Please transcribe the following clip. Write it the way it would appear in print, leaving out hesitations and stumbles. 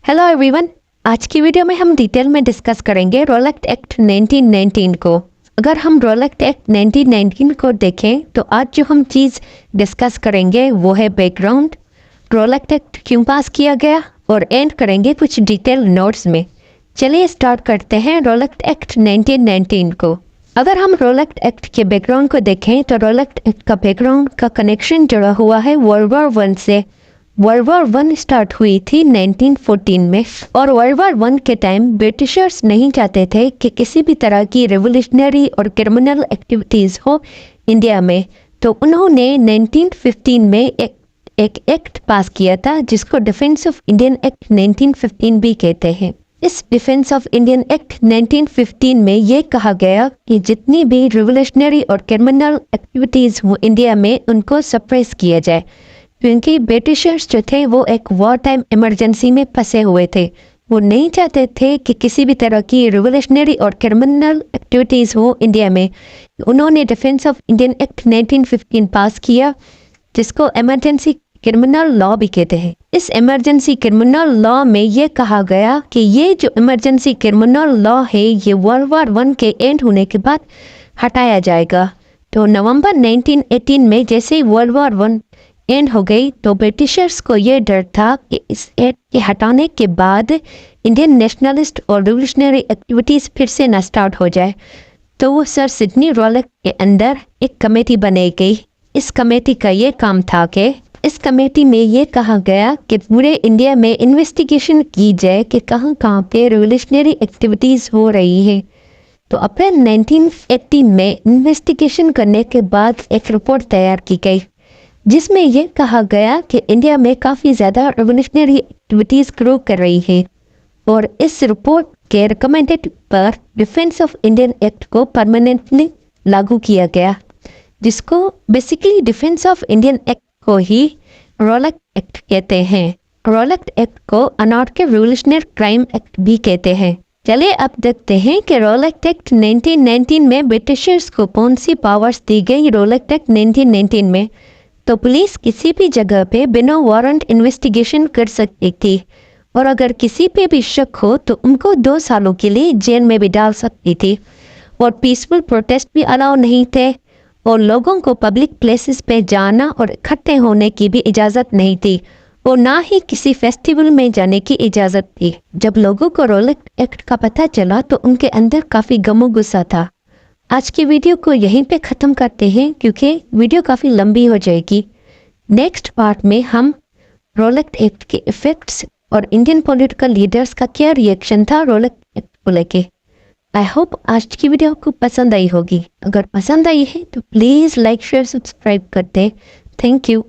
Hello everyone, आज की video में हम डिटेल में डिस्कस करेंगे रोलेक्स एक्ट 1919 को। अगर हम रोलेक्स एक्ट 1919 को देखें तो आज जो हम चीज़ डिस्कस करेंगे वो है बैकग्राउंड, रोलेक्स एक्ट क्यों पास किया गया और एंड करेंगे कुछ डिटेल नोट्स में। चलिए स्टार्ट करते हैं रोलेक्स एक्ट 1919 को। अगर हम रोलेक्स एक्ट के बैकग्राउंड को देखें तो रोलेक्स एक्ट का बैकग्राउंड का कनेक्शन जुड़ा हुआ है वर्ल्ड वॉर 1 से। वर्ल्ड वॉर 1 स्टार्ट हुई थी 1914 में और वर्ल्ड वॉर 1 के टाइम ब्रिटिशर्स नहीं चाहते थे कि किसी भी तरह की रेवोल्यूशनरी और क्रिमिनल एक्टिविटीज़ हो इंडिया में, तो उन्होंने 1915 में एक एक्ट पास किया था जिसको डिफेंस ऑफ इंडियन एक्ट 1915 भी कहते हैं। इस डिफेंस ऑफ इंडियन एक्ट 1915 में ये कहा गया कि जितनी भी रेवोल्यूशनरी और क्रिमिनल एक्टिविटीज़ हो इंडिया में उनको सप्रेस किया जाए, क्योंकि ब्रिटिशर्स जो थे वो एक वॉर टाइम इमरजेंसी में फंसे हुए थे। वो नहीं चाहते थे कि किसी भी तरह की रिवोल्यूशनरी और क्रिमिनल एक्टिविटीज़ हो इंडिया में। उन्होंने डिफेंस ऑफ इंडियन एक्ट 1915 पास किया जिसको इमरजेंसी क्रिमिनल लॉ भी कहते हैं। इस इमरजेंसी क्रिमिनल लॉ में ये कहा गया कि ये जो इमरजेंसी क्रिमिनल लॉ है ये वर्ल्ड वॉर 1 के एंड होने के बाद हटाया जाएगा। तो नवंबर 1918 में जैसे ही वर्ल्ड वॉर 1 एंड हो गई तो ब्रिटिशर्स को ये डर था कि इस एक्ट के हटाने के बाद इंडियन नेशनलिस्ट और रिवोल्यूशनरी एक्टिविटीज़ फिर से ना स्टार्ट हो जाए। तो वो सर सिडनी रोलेक्स के अंदर एक कमेटी बनाई गई। इस कमेटी का ये काम था कि इस कमेटी में ये कहा गया कि पूरे इंडिया में इन्वेस्टिगेशन की जाए कि कहाँ कहाँ पे रिवोल्यूशनरी एक्टिविटीज़ हो रही है। तो अप्रैल 1918 में इन्वेस्टिगेशन करने के बाद एक रिपोर्ट तैयार की गई जिसमें यह कहा गया कि इंडिया में काफ़ी ज़्यादा रिवोल्यूशनरी एक्टिविटीज़ ग्रो कर रही है और इस रिपोर्ट के रिकमेंडेड पर डिफेंस ऑफ इंडियन एक्ट को परमानेंटली लागू किया गया, जिसको basically defence of Indian act को ही रोलेक्स एक्ट कहते हैं। रोलेक्स एक्ट को अनऑर्गेनाइज्ड रिवोल्यूशनरी क्राइम एक्ट भी कहते हैं। चलिए अब देखते हैं कि रोलेक्स एक्ट 1919 में ब्रिटिशर्स को कौन सी पावर्स दी गई। रोलेक्स एक्ट 1919 में तो पुलिस किसी भी जगह पे बिना वारंट इन्वेस्टिगेशन कर सकती थी और अगर किसी पे भी शक हो तो उनको 2 सालों के लिए जेल में भी डाल सकती थी और पीसफुल प्रोटेस्ट भी अलाउ नहीं थे और लोगों को पब्लिक प्लेसेस पे जाना और इकट्ठे होने की भी इजाज़त नहीं थी और ना ही किसी फेस्टिवल में जाने की इजाज़त थी। जब लोगों को रोलेक्स एक्ट का पता चला तो उनके अंदर काफ़ी गमो गुस्सा था। आज की वीडियो को यहीं पे ख़त्म करते हैं क्योंकि वीडियो काफ़ी लंबी हो जाएगी। नेक्स्ट पार्ट में हम रोलेक्स एक्ट के इफ़ेक्ट्स और इंडियन पॉलिटिकल लीडर्स का क्या रिएक्शन था रोलेक्स एक्ट को लेके। आई होप आज की वीडियो आपको पसंद आई होगी। अगर पसंद आई है तो प्लीज़ लाइक शेयर सब्सक्राइब कर दें। Thank you.